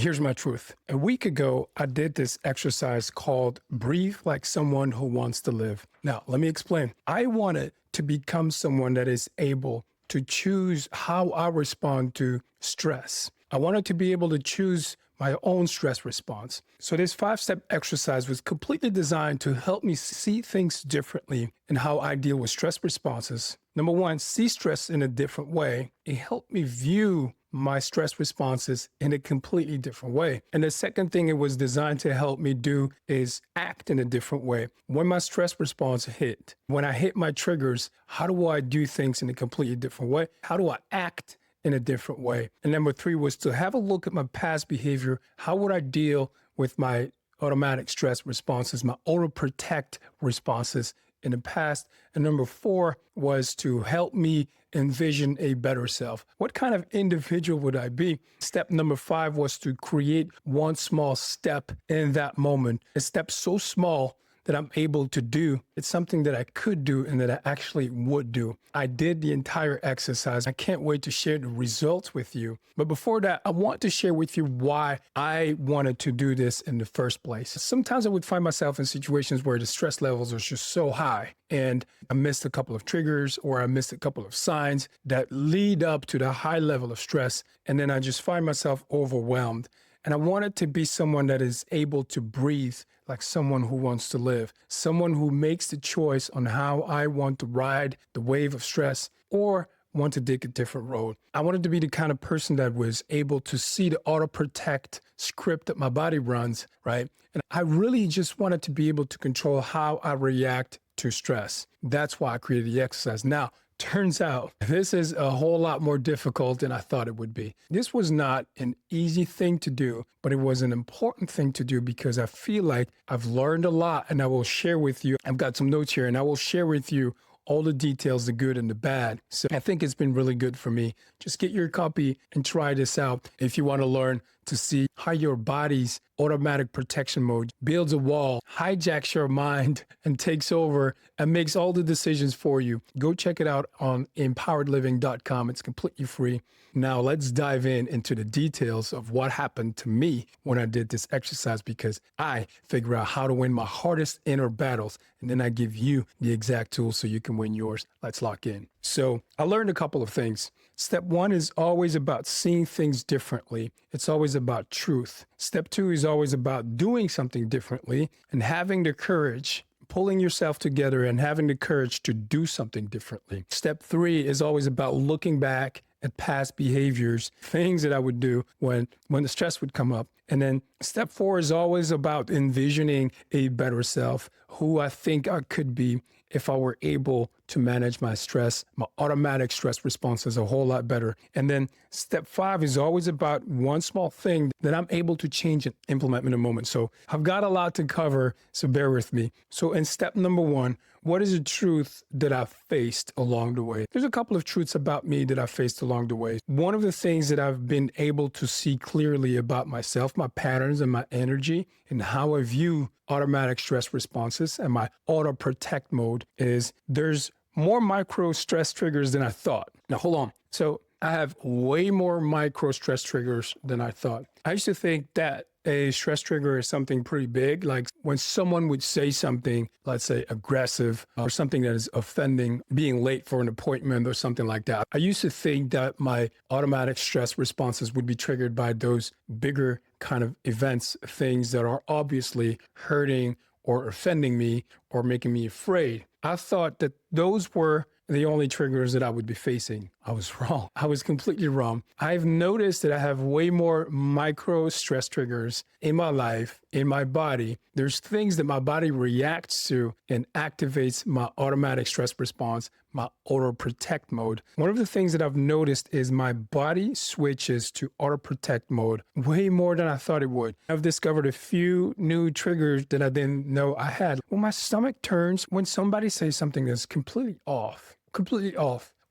Here's my truth. A week ago, I did this exercise called Breathe Like Someone Who Wants to Live. Now, let me explain. I wanted to become someone that is able to choose how I respond to stress. I wanted to be able to choose my own stress response. So this 5-step exercise was completely designed to help me see things differently in how I deal with stress responses. Number one, see stress in a different way. It helped me view my stress responses in a completely different way. And the second thing it was designed to help me do is act in a different way. When my stress response hit, when I hit my triggers, how do I do things in a completely different way? How do I act in a different way? And number three was to have a look at my past behavior. How would I deal with my automatic stress responses, my auto protect responses in the past? And number four was to help me envision a better self. What kind of individual would I be? Step number five was to create one small step in that moment, a step so small that I'm able to do. It's something that I could do and that I actually would do. I did the entire exercise. I can't wait to share the results with you. But before that, I want to share with you why I wanted to do this in the first place. Sometimes I would find myself in situations where the stress levels are just so high and I missed a couple of triggers or I missed a couple of signs that lead up to the high level of stress. And then I just find myself overwhelmed. And I wanted to be someone that is able to breathe like someone who wants to live, someone who makes the choice on how I want to ride the wave of stress or want to take a different road. I wanted to be the kind of person that was able to see the auto protect script that my body runs, right? And I really just wanted to be able to control how I react to stress. That's why I created the exercise. Now, turns out this is a whole lot more difficult than I thought it would be. This was not an easy thing to do, but it was an important thing to do because I feel like I've learned a lot and I will share with you. I've got some notes here and I will share with you all the details, the good and the bad. So I think it's been really good for me. Just get your copy and try this out if you want to learn to see how your body's automatic protection mode builds a wall, hijacks your mind and takes over and makes all the decisions for you. Go check it out on empoweredliving.com. It's completely free. Now let's dive into the details of what happened to me when I did this exercise because I figure out how to win my hardest inner battles and then I give you the exact tools so you can win yours. Let's lock in. So I learned a couple of things. Step one is always about seeing things differently. It's always about truth. Step two is always about doing something differently and having the courage, pulling yourself together and having the courage to do something differently. Step three is always about looking back at past behaviors, things that I would do when the stress would come up. And then step four is always about envisioning a better self, who I think I could be if I were able to manage my stress. My automatic stress response is a whole lot better. And then step five is always about one small thing that I'm able to change and implement in a moment. So I've got a lot to cover, so bear with me. So in step number one, what is the truth that I've faced along the way? There's a couple of truths about me that I've faced along the way. One of the things that I've been able to see clearly about myself, my patterns and my energy and how I view automatic stress responses and my auto protect mode is there's more micro stress triggers than I thought. Now, hold on. So I have way more micro stress triggers than I thought. I used to think that a stress trigger is something pretty big, like when someone would say something, let's say aggressive or something that is offending, being late for an appointment or something like that. I used to think that my automatic stress responses would be triggered by those bigger kind of events, things that are obviously hurting or offending me or making me afraid. I thought that those were the only triggers that I would be facing. I was wrong. I was completely wrong. I've noticed that I have way more micro stress triggers in my life, in my body. There's things that my body reacts to and activates my automatic stress response, my auto protect mode. One of the things that I've noticed is my body switches to auto protect mode way more than I thought it would. I've discovered a few new triggers that I didn't know I had. When my stomach turns, when somebody says something that's completely off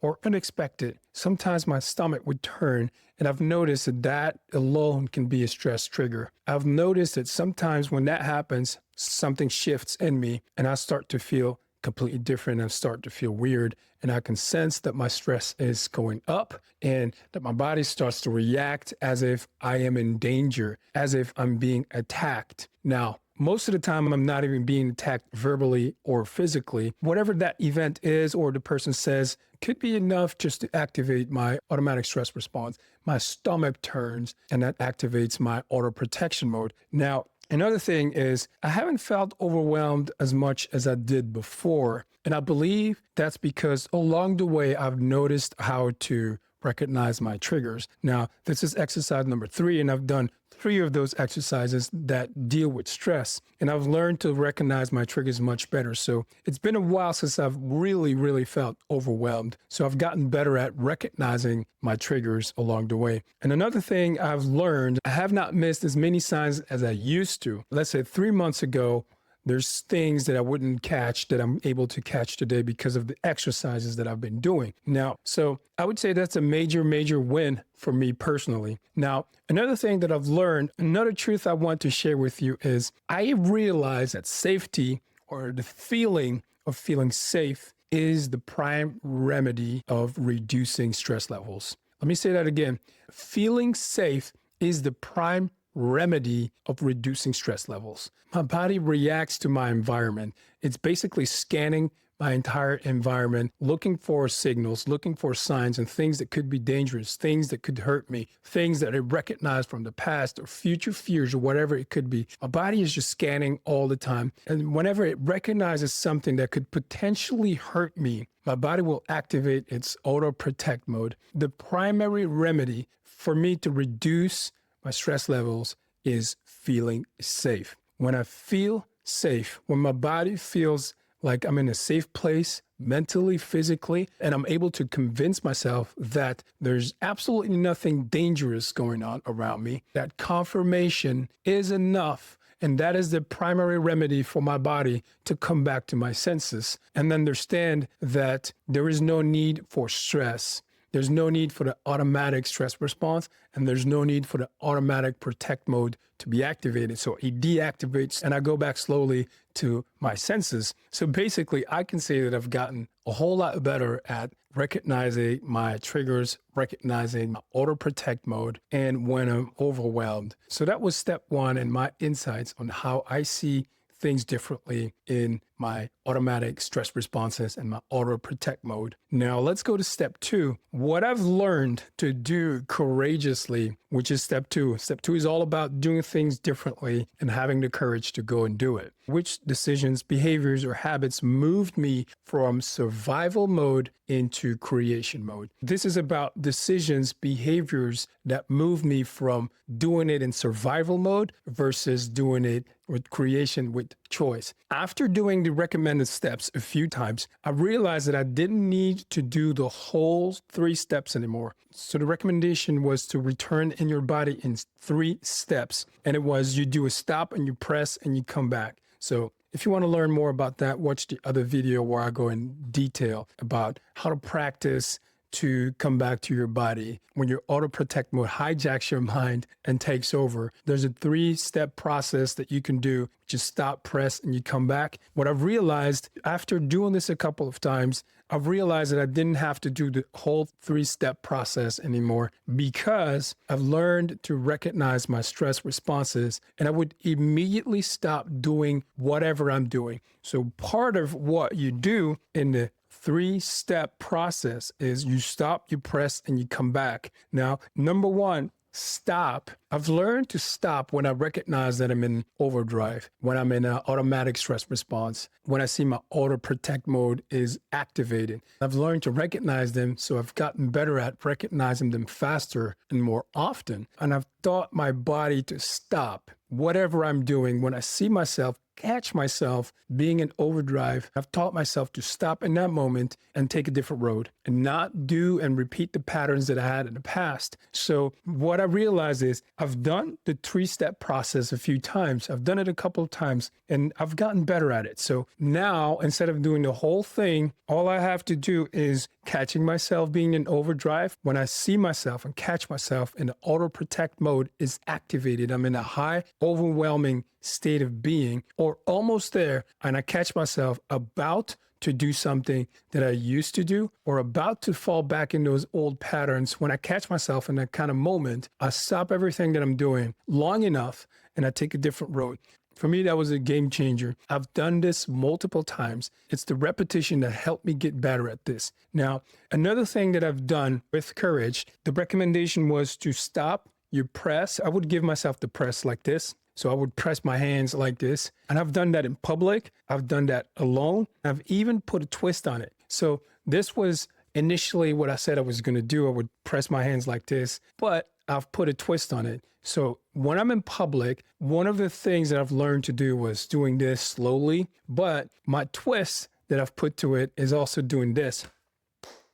or unexpected, sometimes my stomach would turn, and I've noticed that that alone can be a stress trigger. I've noticed that sometimes when that happens, something shifts in me and I start to feel completely different and start to feel weird. And I can sense that my stress is going up and that my body starts to react as if I am in danger, as if I'm being attacked. Now, most of the time, I'm not even being attacked verbally or physically. Whatever that event is or the person says could be enough just to activate my automatic stress response. My stomach turns and that activates my auto protection mode. Now, another thing is I haven't felt overwhelmed as much as I did before. And I believe that's because along the way, I've noticed how to recognize my triggers. Now, this is exercise number 3, and I've done 3 of those exercises that deal with stress. And I've learned to recognize my triggers much better. So it's been a while since I've really felt overwhelmed. So I've gotten better at recognizing my triggers along the way. And another thing I've learned, I have not missed as many signs as I used to. Let's say 3 months ago, there's things that I wouldn't catch that I'm able to catch today because of the exercises that I've been doing. Now, so I would say that's a major win for me personally. Now, another thing that I've learned, another truth I want to share with you is I realize that safety, or the feeling of feeling safe, is the prime remedy of reducing stress levels. Let me say that again. Feeling safe is the prime remedy of reducing stress levels. My body reacts to my environment. It's basically scanning my entire environment, looking for signals, looking for signs and things that could be dangerous, things that could hurt me, things that I recognize from the past or future fears or whatever it could be. My body is just scanning all the time. And whenever it recognizes something that could potentially hurt me, my body will activate its auto protect mode. The primary remedy for me to reduce my stress levels is feeling safe. When I feel safe, when my body feels like I'm in a safe place, mentally, physically, and I'm able to convince myself that there's absolutely nothing dangerous going on around me, that confirmation is enough. And that is the primary remedy for my body to come back to my senses and understand that there is no need for stress. There's no need for the automatic stress response, and there's no need for the automatic protect mode to be activated. So it deactivates, and I go back slowly to my senses. So basically, I can say that I've gotten a whole lot better at recognizing my triggers, recognizing my auto protect mode, and when I'm overwhelmed. So that was step 1 and my insights on how I see things differently in my automatic stress responses and my auto protect mode. Now let's go to step 2. What I've learned to do courageously, which is step 2. Step 2 is all about doing things differently and having the courage to go and do it. Which decisions, behaviors, or habits moved me from survival mode into creation mode? This is about decisions, behaviors that move me from doing it in survival mode versus doing it with creation with choice. After doing the recommended steps a few times, I realized that I didn't need to do the whole 3 steps anymore. So the recommendation was to return in your body in 3 steps. And it was you do a stop and you press and you come back. So if you want to learn more about that, watch the other video where I go in detail about how to practice to come back to your body. When your auto protect mode hijacks your mind and takes over, there's a 3-step process that you can do. Just stop, press, and you come back. What I've realized after doing this a couple of times, I've realized that I didn't have to do the whole 3-step process anymore because I've learned to recognize my stress responses and I would immediately stop doing whatever I'm doing. So part of what you do in the 3-step process is you stop, you press, and you come back. Now, number 1, stop. I've learned to stop when I recognize that I'm in overdrive, when I'm in an automatic stress response, when I see my auto protect mode is activated. I've learned to recognize them, so I've gotten better at recognizing them faster and more often. And I've taught my body to stop whatever I'm doing when I see myself, catch myself being in overdrive. I've taught myself to stop in that moment and take a different road and not do and repeat the patterns that I had in the past. So what I realized is I've done the 3-step process a few times. I've done it a couple of times and I've gotten better at it. So now instead of doing the whole thing, all I have to do is catching myself being in overdrive. When I see myself and catch myself in the auto protect mode is activated, I'm in a high overwhelming state of being or almost there, and I catch myself about to do something that I used to do or about to fall back in those old patterns, when I catch myself in that kind of moment, I stop everything that I'm doing long enough and I take a different road. For me, that was a game changer. I've done this multiple times. It's the repetition that helped me get better at this. Now, another thing that I've done with courage, the recommendation was to stop your press. I would give myself the press like this. So I would press my hands like this. And I've done that in public. I've done that alone. I've even put a twist on it. So this was initially what I said I was going to do. I would press my hands like this, but I've put a twist on it. So when I'm in public, one of the things that I've learned to do was doing this slowly, but my twist that I've put to it is also doing this,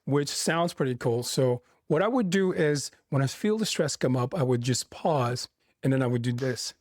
which sounds pretty cool. So what I would do is when I feel the stress come up, I would just pause and then I would do this.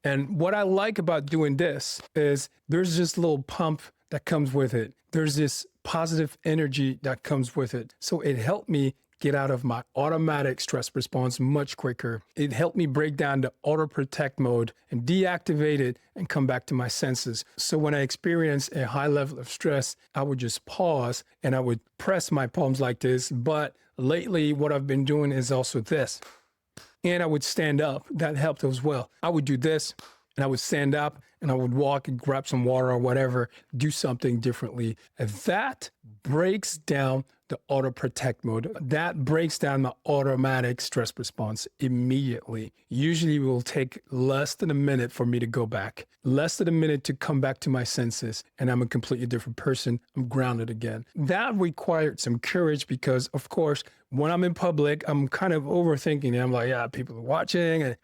And what I like about doing this is there's this little pump that comes with it. There's this positive energy that comes with it. So it helped me get out of my automatic stress response much quicker. It helped me break down the auto protect mode and deactivate it and come back to my senses. So when I experience a high level of stress, I would just pause and I would press my palms like this. But lately, what I've been doing is also this. And I would stand up. That helped as well. I would do this and I would stand up and I would walk and grab some water or whatever, do something differently. And that breaks down the auto protect mode. That breaks down my automatic stress response immediately. Usually it will take less than a minute for me to go back, less than a minute to come back to my senses, and I'm a completely different person. I'm grounded again. That required some courage because, of course, when I'm in public, I'm kind of overthinking it. I'm like, yeah, people are watching and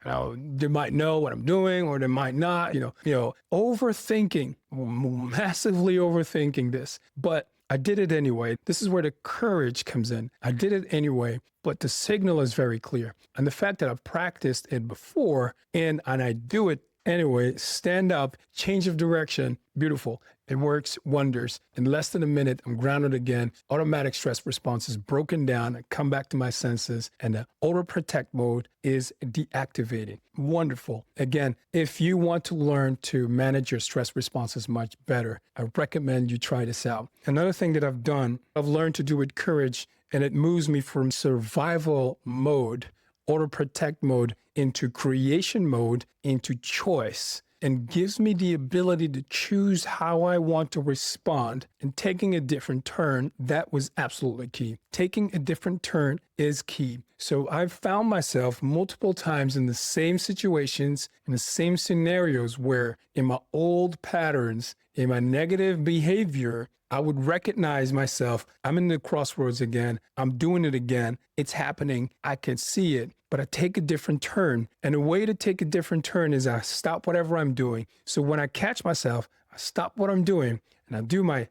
they might know what I'm doing or they might not, overthinking, massively overthinking this. But I did it anyway. This is where the courage comes in. I did it anyway, but the signal is very clear. And the fact that I've practiced it before and I do it anyway, stand up, change of direction, beautiful. It works wonders. In less than a minute, I'm grounded again. Automatic stress response is broken down. I come back to my senses and the auto protect mode is deactivating. Wonderful. Again, if you want to learn to manage your stress responses much better, I recommend you try this out. Another thing that I've done, I've learned to do with courage, and it moves me from survival mode, auto protect mode, into creation mode, into choice, and gives me the ability to choose how I want to respond. And taking a different turn, that was absolutely key. Taking a different turn is key. So I've found myself multiple times in the same situations, in the same scenarios where in my old patterns, in my negative behavior, I would recognize myself. I'm in the crossroads again. I'm doing it again. It's happening. I can see it, but I take a different turn. And a way to take a different turn is I stop whatever I'm doing. So when I catch myself, I stop what I'm doing and I do my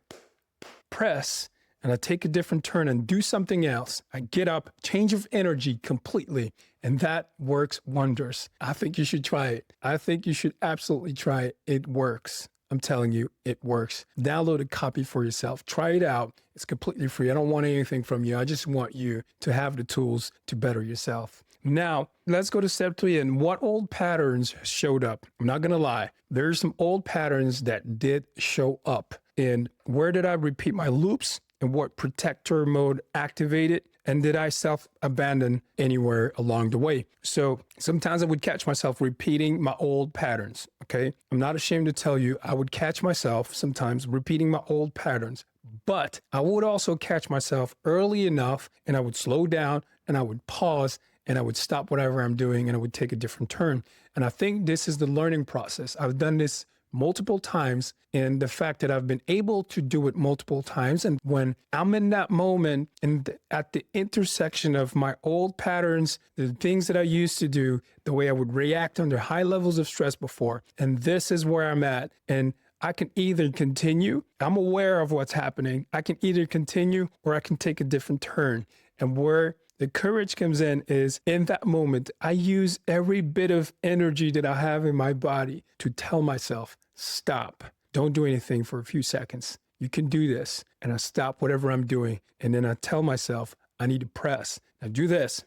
press and I take a different turn and do something else. I get up, change of energy completely. And that works wonders. I think you should try it. I think you should absolutely try it. It works. I'm telling you, it works. Download a copy for yourself. Try it out. It's completely free. I don't want anything from you. I just want you to have the tools to better yourself. Now, let's go to step 3 and what old patterns showed up. I'm not going to lie. There's some old patterns that did show up. And where did I repeat my loops and what protector mode activated? And did I self-abandon anywhere along the way? So sometimes I would catch myself repeating my old patterns, okay? I'm not ashamed to tell you, I would catch myself sometimes repeating my old patterns, but I would also catch myself early enough and I would slow down and I would pause and I would stop whatever I'm doing and I would take a different turn. And I think this is the learning process. I've done this multiple times, and the fact that I've been able to do it multiple times, and when I'm in that moment and at the intersection of my old patterns, the things that I used to do, the way I would react under high levels of stress before, and this is where I'm at, and I can either continue, I'm aware of what's happening, I can either continue or I can take a different turn. And where the courage comes in is in that moment, I use every bit of energy that I have in my body to tell myself, stop, don't do anything for a few seconds. You can do this. And I stop whatever I'm doing. And then I tell myself, I need to press. Now do this.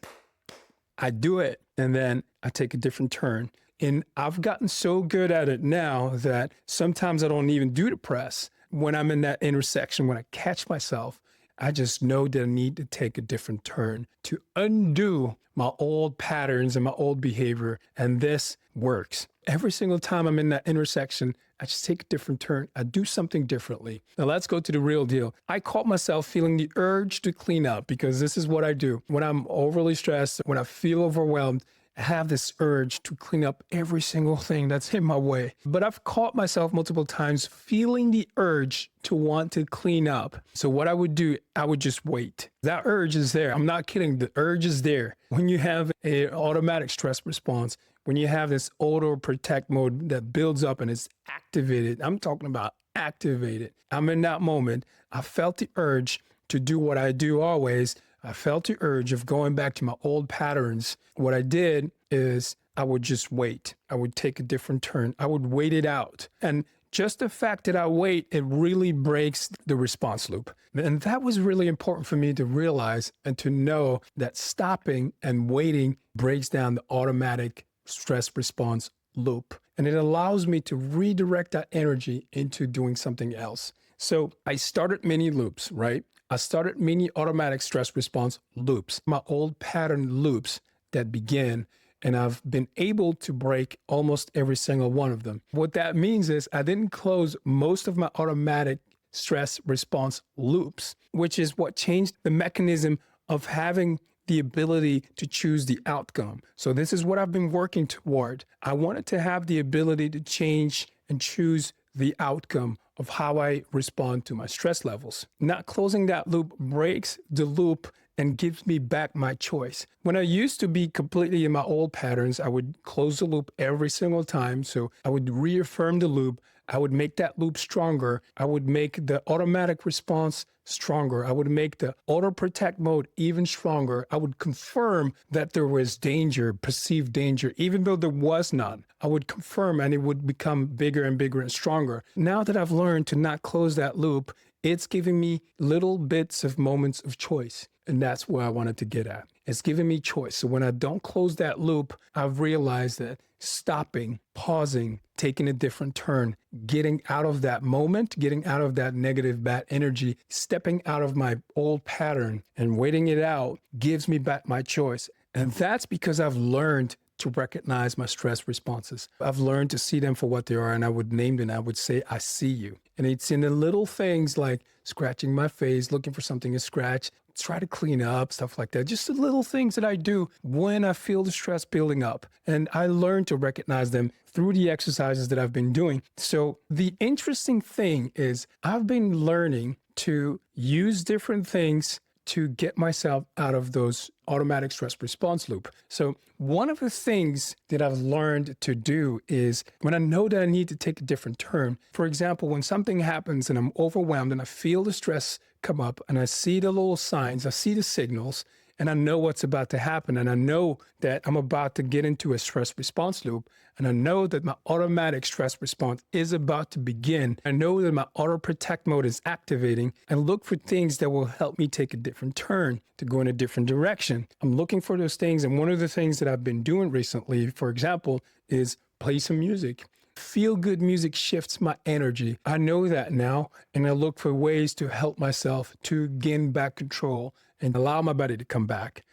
I do it. And then I take a different turn. And I've gotten so good at it now that sometimes I don't even do the press. When I'm in that intersection, when I catch myself, I just know that I need to take a different turn to undo my old patterns and my old behavior. And this works. Every single time I'm in that intersection, I just take a different turn. I do something differently. Now let's go to the real deal. I caught myself feeling the urge to clean up because this is what I do. When I'm overly stressed, when I feel overwhelmed, I have this urge to clean up every single thing that's in my way. But I've caught myself multiple times feeling the urge to want to clean up. So what I would do, I would just wait. That urge is there. I'm not kidding. The urge is there. When you have an automatic stress response, when you have this auto protect mode that builds up and is activated, I'm talking about activated. I'm in that moment. I felt the urge to do what I do always. I felt the urge of going back to my old patterns. What I did is I would just wait. I would take a different turn. I would wait it out. And just the fact that I wait, it really breaks the response loop. And that was really important for me to realize and to know that stopping and waiting breaks down the automatic stress response loop. And it allows me to redirect that energy into doing something else. So I started mini loops, right? I started mini automatic stress response loops, my old pattern loops that begin, and I've been able to break almost every single one of them. What that means is I didn't close most of my automatic stress response loops, which is what changed the mechanism of having the ability to choose the outcome. So this is what I've been working toward. I wanted to have the ability to change and choose the outcome of how I respond to my stress levels. Not closing that loop breaks the loop and gives me back my choice. When I used to be completely in my old patterns, I would close the loop every single time. So I would reaffirm the loop. I would make that loop stronger. I would make the automatic response stronger. I would make the auto protect mode even stronger. I would confirm that there was danger, perceived danger, even though there was none. I would confirm and it would become bigger and bigger and stronger. Now that I've learned to not close that loop, it's giving me little bits of moments of choice. And that's where I wanted to get at. It's giving me choice. So when I don't close that loop, I've realized that stopping, pausing, taking a different turn, getting out of that moment, getting out of that negative bad energy, stepping out of my old pattern and waiting it out gives me back my choice. And that's because I've learned to recognize my stress responses. I've learned to see them for what they are, and I would name them. I would say, I see you. And it's in the little things like scratching my face, looking for something to scratch, try to clean up, stuff like that. Just the little things that I do when I feel the stress building up. And I learned to recognize them through the exercises that I've been doing. So the interesting thing is I've been learning to use different things to get myself out of those automatic stress response loop. So one of the things that I've learned to do is when I know that I need to take a different turn, for example, when something happens and I'm overwhelmed and I feel the stress come up and I see the little signs, I see the signals, and I know what's about to happen. And I know that I'm about to get into a stress response loop. And I know that my automatic stress response is about to begin. I know that my auto protect mode is activating, and look for things that will help me take a different turn to go in a different direction. I'm looking for those things. And one of the things that I've been doing recently, for example, is play some music. Feel good music shifts my energy. I know that now, and I look for ways to help myself to gain back control and allow my body to come back,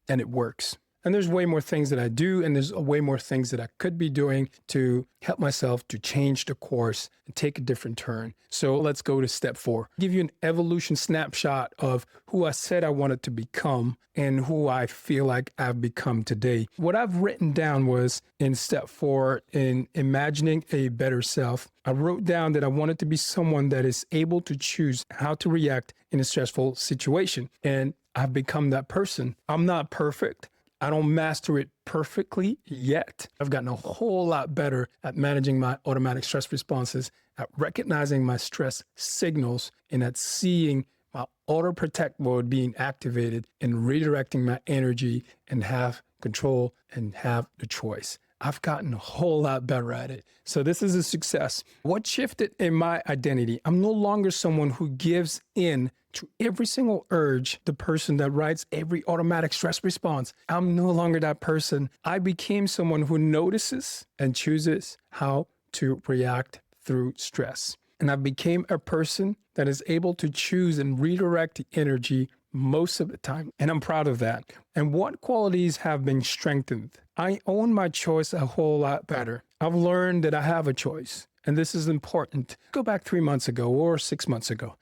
and it works. And there's way more things that I do, and there's way more things that I could be doing to help myself to change the course and take a different turn. So let's go to step 4. Give you an evolution snapshot of who I said I wanted to become and who I feel like I've become today. What I've written down was in step 4, in imagining a better self, I wrote down that I wanted to be someone that is able to choose how to react in a stressful situation. And I've become that person. I'm not perfect. I don't master it perfectly yet. I've gotten a whole lot better at managing my automatic stress responses, at recognizing my stress signals, and at seeing my auto protect mode being activated and redirecting my energy and have control and have the choice. I've gotten a whole lot better at it. So this is a success. What shifted in my identity? I'm no longer someone who gives in to every single urge, the person that writes every automatic stress response. I'm no longer that person. I became someone who notices and chooses how to react through stress. And I became a person that is able to choose and redirect the energy most of the time. And I'm proud of that. And what qualities have been strengthened? I own my choice a whole lot better. I've learned that I have a choice. And this is important. Go back 3 months ago or 6 months ago.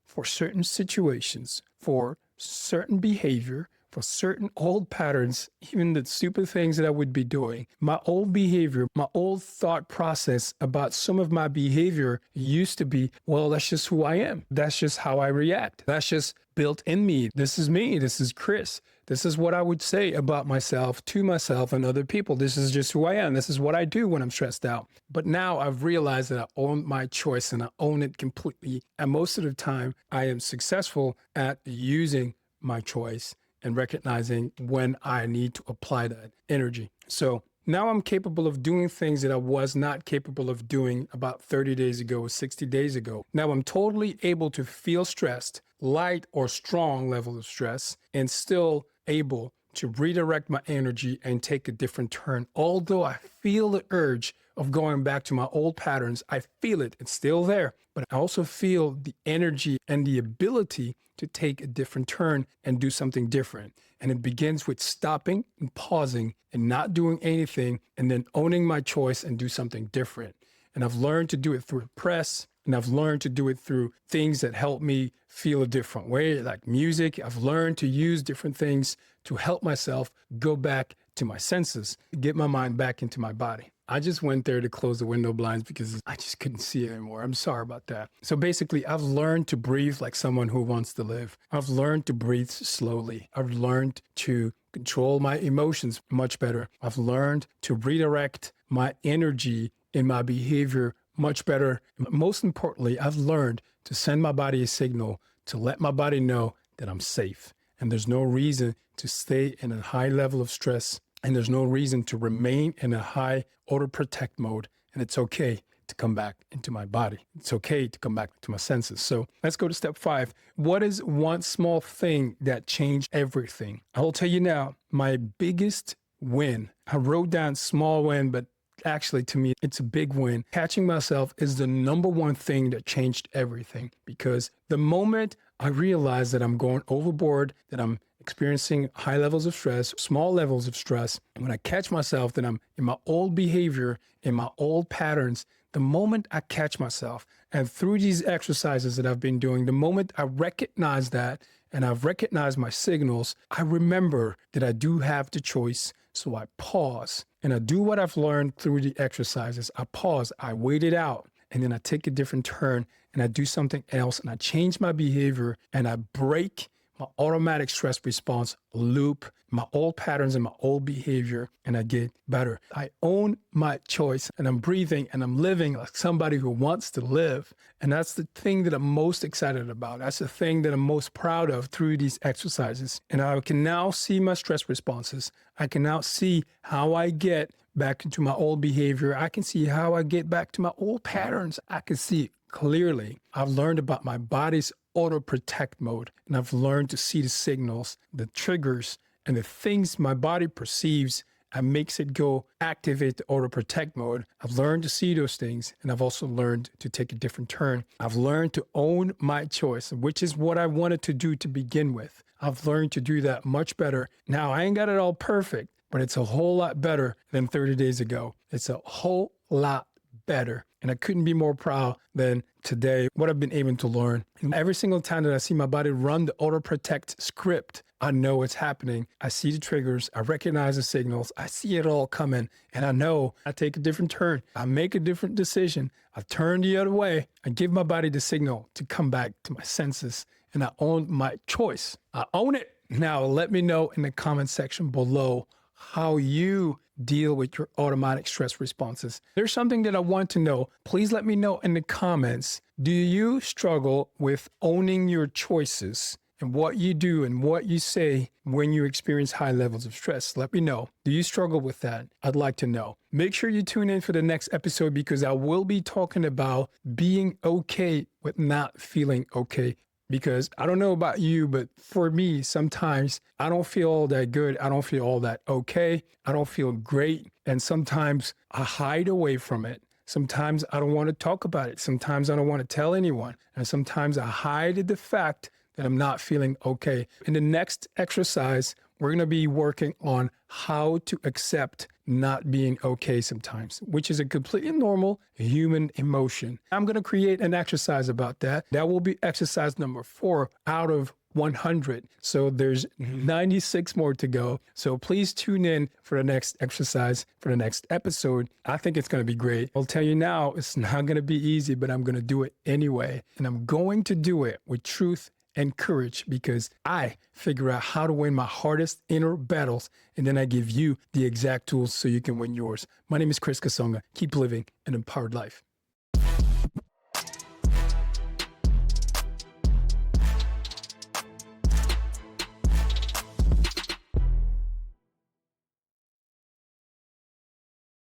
For certain situations, for certain behavior, for certain old patterns, even the stupid things that I would be doing, my old behavior, my old thought process about some of my behavior used to be, well, that's just who I am. That's just how I react. That's just built in me. This is me. This is Chris. This is what I would say about myself to myself and other people. This is just who I am. This is what I do when I'm stressed out. But now I've realized that I own my choice and I own it completely. And most of the time, I am successful at using my choice and recognizing when I need to apply that energy. So now I'm capable of doing things that I was not capable of doing about 30 days ago or 60 days ago. Now I'm totally able to feel stressed, light or strong level of stress, and still able to redirect my energy and take a different turn. Although I feel the urge of going back to my old patterns, I feel it, it's still there. But I also feel the energy and the ability to take a different turn and do something different. And it begins with stopping and pausing and not doing anything and then owning my choice and do something different. And I've learned to do it through press, and I've learned to do it through things that help me feel a different way, like music. I've learned to use different things to help myself go back to my senses, get my mind back into my body. I just went there to close the window blinds because I just couldn't see it anymore. I'm sorry about that. So basically, I've learned to breathe like someone who wants to live. I've learned to breathe slowly. I've learned to control my emotions much better. I've learned to redirect my energy in my behavior much better. Most importantly, I've learned to send my body a signal to let my body know that I'm safe. And there's no reason to stay in a high level of stress. And there's no reason to remain in a high auto protect mode. And it's okay to come back into my body. It's okay to come back to my senses. So let's go to step 5. What is one small thing that changed everything? I will tell you now, my biggest win. I wrote down small win, but actually, to me, it's a big win. Catching myself is the number one thing that changed everything, because the moment I realize that I'm going overboard, that I'm experiencing high levels of stress, small levels of stress, when I catch myself that I'm in my old behavior, in my old patterns, the moment I catch myself, and through these exercises that I've been doing, the moment I recognize that and I've recognized my signals, I remember that I do have the choice. So I pause and I do what I've learned through the exercises. I pause, I wait it out, and then I take a different turn and I do something else and I change my behavior and I break my automatic stress response loop, my old patterns and my old behavior, and I get better. I own my choice and I'm breathing and I'm living like somebody who wants to live. And that's the thing that I'm most excited about. That's the thing that I'm most proud of through these exercises. And I can now see my stress responses. I can now see how I get back into my old behavior. I can see how I get back to my old patterns. I can see it clearly. I've learned about my body's auto protect mode, and I've learned to see the signals, the triggers, and the things my body perceives and makes it go activate the auto protect mode. I've learned to see those things, and I've also learned to take a different turn. I've learned to own my choice, which is what I wanted to do to begin with. I've learned to do that much better. Now, I ain't got it all perfect, but it's a whole lot better than 30 days ago. It's a whole lot better. And I couldn't be more proud than today, what I've been able to learn. And every single time that I see my body run the auto protect script, I know it's happening. I see the triggers. I recognize the signals. I see it all coming. And I know I take a different turn. I make a different decision. I turn the other way. I give my body the signal to come back to my senses. And I own my choice. I own it. Now, let me know in the comment section below how you deal with your automatic stress responses. There's something that I want to know. Please let me know in the comments. Do you struggle with owning your choices and what you do and what you say when you experience high levels of stress. Let me know. Do you struggle with that? I'd like to know. Make sure you tune in for the next episode because I will be talking about being okay with not feeling okay. Because I don't know about you, but for me, sometimes I don't feel all that good. I don't feel all that okay. I don't feel great. And sometimes I hide away from it. Sometimes I don't want to talk about it. Sometimes I don't want to tell anyone. And sometimes I hide the fact that I'm not feeling okay. In the next exercise, we're going to be working on how to accept not being okay sometimes, which is a completely normal human emotion. I'm going to create an exercise about that. That will be exercise number 4 out of 100. So there's 96 more to go. So please tune in for the next exercise, for the next episode. I think it's going to be great. I'll tell you now, it's not going to be easy, but I'm going to do it anyway. And I'm going to do it with truth and courage because I figure out how to win my hardest inner battles, and then I give you the exact tools so you can win yours. My name is Chris Kasonga. Keep living an empowered life.